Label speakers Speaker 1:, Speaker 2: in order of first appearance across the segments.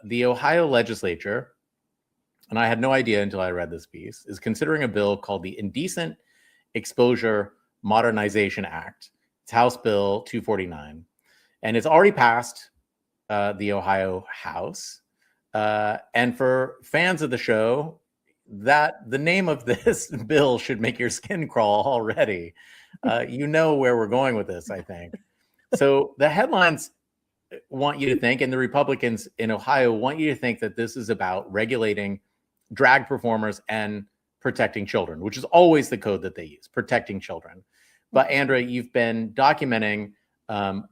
Speaker 1: The Ohio legislature, and I had no idea until I read this piece, is considering a bill called the Indecent Exposure Modernization Act. It's House Bill 249, and it's already passed the Ohio House. And for fans of the show, that the name of this bill should make your skin crawl already. You know where we're going with this, I think. So the headlines want you to think, and the Republicans in Ohio want you to think, that this is about regulating drag performers and protecting children, which is always the code that they use, protecting children. But Andra, you've been documenting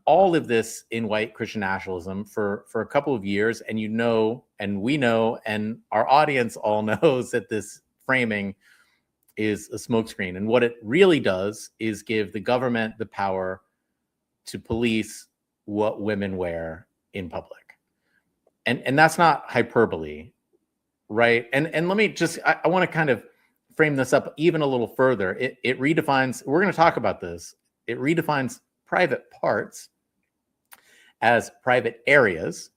Speaker 1: all of this in white Christian nationalism for a couple of years, and you know, and we know, and our audience all knows that this framing is a smokescreen. And what it really does is give the government the power to police what women wear in public. And that's not hyperbole, right? And let me just, I want to kind of frame this up even a little further. It redefines, we're going to talk about this, it redefines private parts as private areas,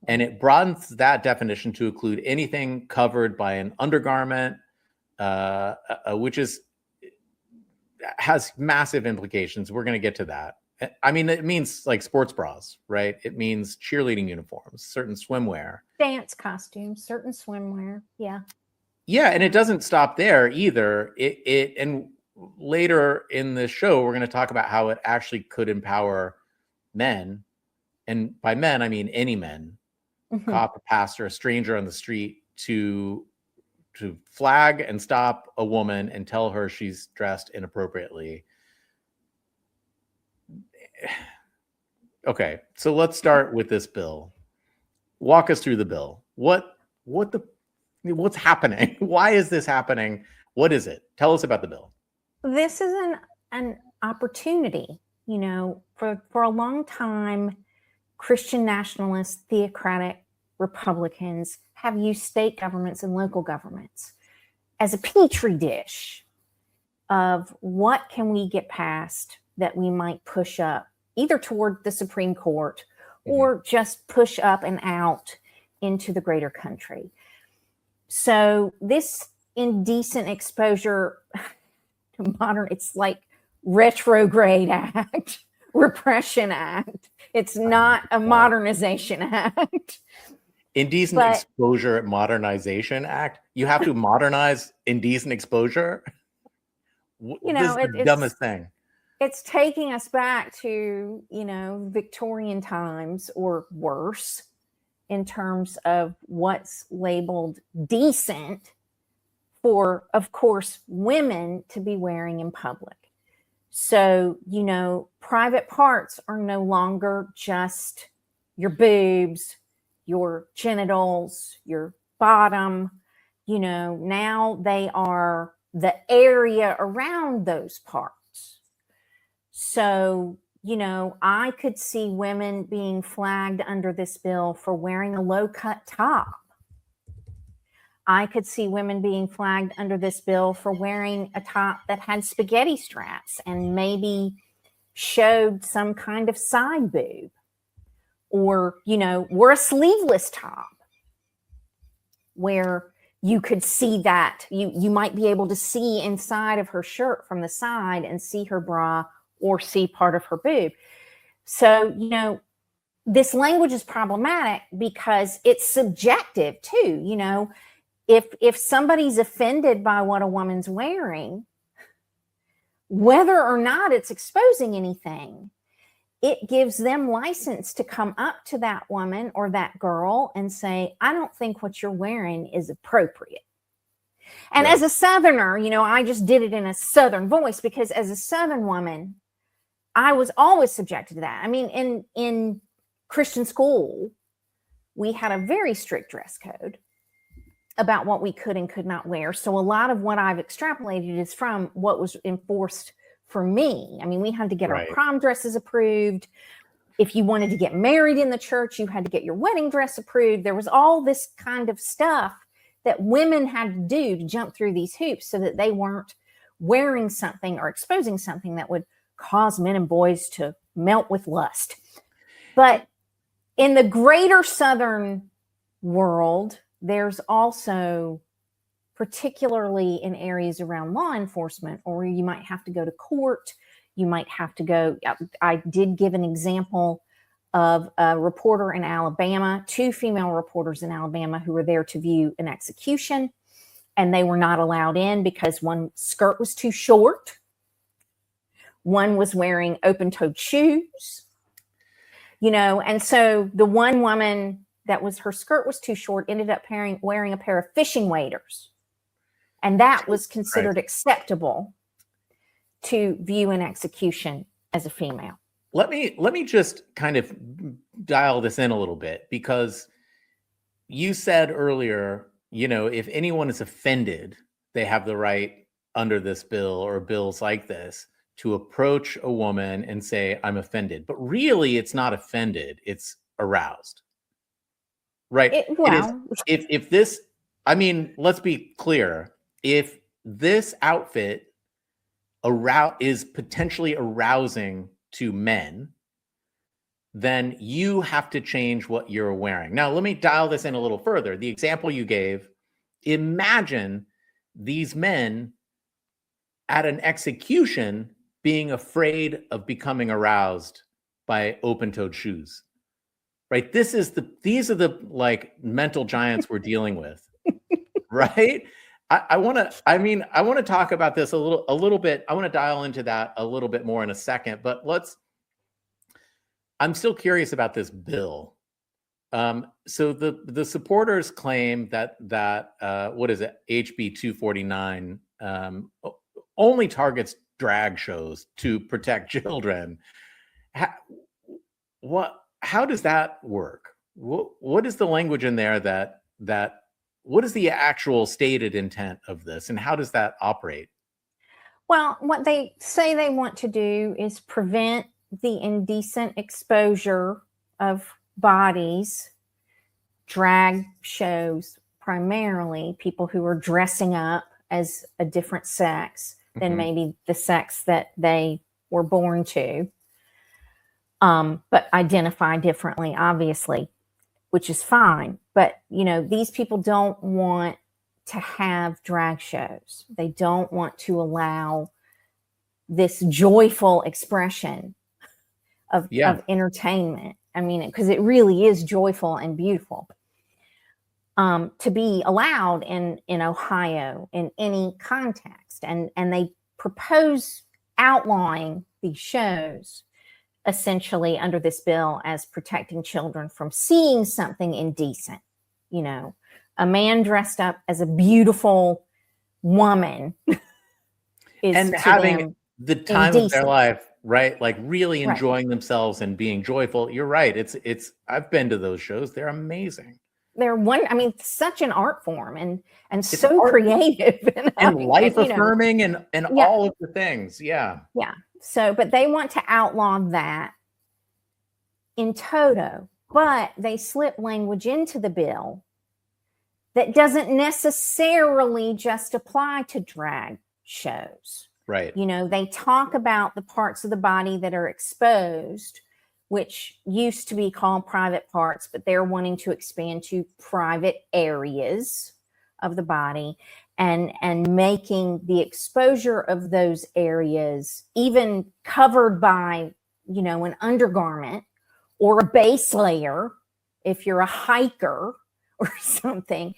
Speaker 1: and it broadens that definition to include anything covered by an undergarment, which has massive implications. We're going to get to that. I mean, it means like sports bras, right? It means cheerleading uniforms, certain swimwear,
Speaker 2: dance costumes, certain swimwear. Yeah.
Speaker 1: Yeah. And it doesn't stop there either. And later in the show, we're going to talk about how it actually could empower men. And by men, I mean any men, cop, a pastor, a stranger on the street, to flag and stop a woman and tell her she's dressed inappropriately. Okay, so let's start with this bill. Walk us through the bill. What's happening? Why is this happening? What is it? Tell us about the bill.
Speaker 2: This is an opportunity. You know, for a long time, Christian nationalists, theocratic Republicans have used state governments and local governments as a petri dish of what can we get past that we might push up either toward the Supreme Court or just push up and out into the greater country. So this indecent exposure to modern, it's like retrograde act, repression act. It's not a modernization act.
Speaker 1: Indecent Exposure Modernization Act. You have to modernize indecent exposure. You know, this is the dumbest thing.
Speaker 2: It's taking us back to, you know, Victorian times or worse in terms of what's labeled decent for, of course, women to be wearing in public. So, you know, private parts are no longer just your boobs, your genitals, your bottom. You know, now they are the area around those parts. So, you know, I could see women being flagged under this bill for wearing a low-cut top. I could see women being flagged under this bill for wearing a top that had spaghetti straps and maybe showed some kind of side boob. Or, you know, wore a sleeveless top where you could see that. You might be able to see inside of her shirt from the side and see her bra or see part of her boob. So, you know, this language is problematic because it's subjective too. You know, if somebody's offended by what a woman's wearing, whether or not it's exposing anything, it gives them license to come up to that woman or that girl and say, I don't think what you're wearing is appropriate. And as a Southerner, you know, I just did it in a Southern voice because as a Southern woman, I was always subjected to that. I mean, in Christian school, we had a very strict dress code about what we could and could not wear. So a lot of what I've extrapolated is from what was enforced for me. I mean, we had to get our prom dresses approved. If you wanted to get married in the church, you had to get your wedding dress approved. There was all this kind of stuff that women had to do to jump through these hoops so that they weren't wearing something or exposing something that would cause men and boys to melt with lust. But in the greater Southern world, there's also, particularly in areas around law enforcement, or you might have to go to court, you might have to go. I did give an example of a reporter in Alabama, 2 female reporters in Alabama who were there to view an execution, and they were not allowed in because one skirt was too short, one was wearing open-toed shoes, and so the one woman her skirt was too short ended up wearing a pair of fishing waders, and that was considered acceptable to view an execution as a female.
Speaker 1: Let me just kind of dial this in a little bit, because you said earlier, if anyone is offended, they have the right under this bill or bills like this to approach a woman and say, I'm offended. But really, it's not offended, it's aroused. Right? If this, let's be clear. If this outfit is potentially arousing to men, then you have to change what you're wearing. Now, let me dial this in a little further. The example you gave, imagine these men at an execution being afraid of becoming aroused by open-toed shoes, right? These are the like mental giants we're dealing with, right? I want to talk about this a little bit. I want to dial into that a little bit more in a second, but I'm still curious about this bill. So the supporters claim that what is it, HB 249 only targets drag shows to protect children. How does that work? What is the language in there that what is the actual stated intent of this, and how does that operate?
Speaker 2: Well, what they say they want to do is prevent the indecent exposure of bodies, drag shows, primarily people who are dressing up as a different sex than maybe the sex that they were born to, but identify differently, obviously, which is fine. But, these people don't want to have drag shows. They don't want to allow this joyful expression of entertainment. Because it really is joyful and beautiful, to be allowed in Ohio in any context. And they propose outlawing these shows essentially under this bill as protecting children from seeing something indecent. A man dressed up as a beautiful woman is
Speaker 1: and having the time
Speaker 2: indecent.
Speaker 1: of their life, right? Like really enjoying themselves and being joyful. You're right. It's I've been to those shows. They're amazing.
Speaker 2: They're such an art form and so creative
Speaker 1: and life affirming and all of the things. Yeah.
Speaker 2: Yeah. So, but they want to outlaw that in toto, but they slip language into the bill that doesn't necessarily just apply to drag shows.
Speaker 1: Right.
Speaker 2: They talk about the parts of the body that are exposed, which used to be called private parts, but they're wanting to expand to private areas of the body, and making the exposure of those areas even covered by, an undergarment or a base layer. If you're a hiker or something,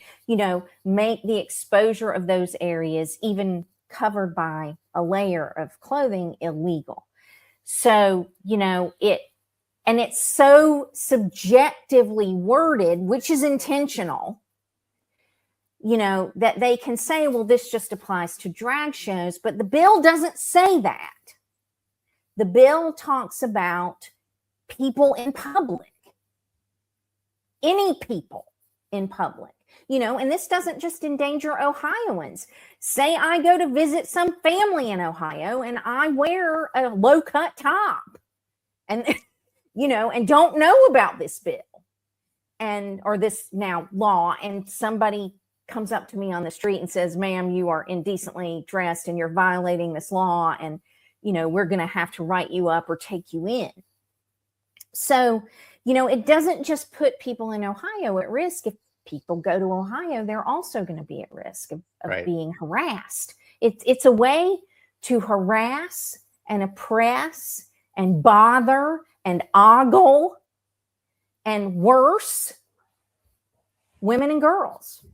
Speaker 2: make the exposure of those areas even covered by a layer of clothing illegal. So, it's so subjectively worded, which is intentional, that they can say, well, this just applies to drag shows, but the bill doesn't say that. The bill talks about people in public, any people in public, and this doesn't just endanger Ohioans. Say I go to visit some family in Ohio and I wear a low cut top and, and don't know about this bill or this now law, and somebody comes up to me on the street and says, ma'am, you are indecently dressed and you're violating this law, and we're going to have to write you up or take you in. So it doesn't just put people in Ohio at risk. people go to Ohio, they're also going to be at risk of
Speaker 1: Right.
Speaker 2: being harassed. It's a way to harass and oppress and bother and ogle and worse women and girls.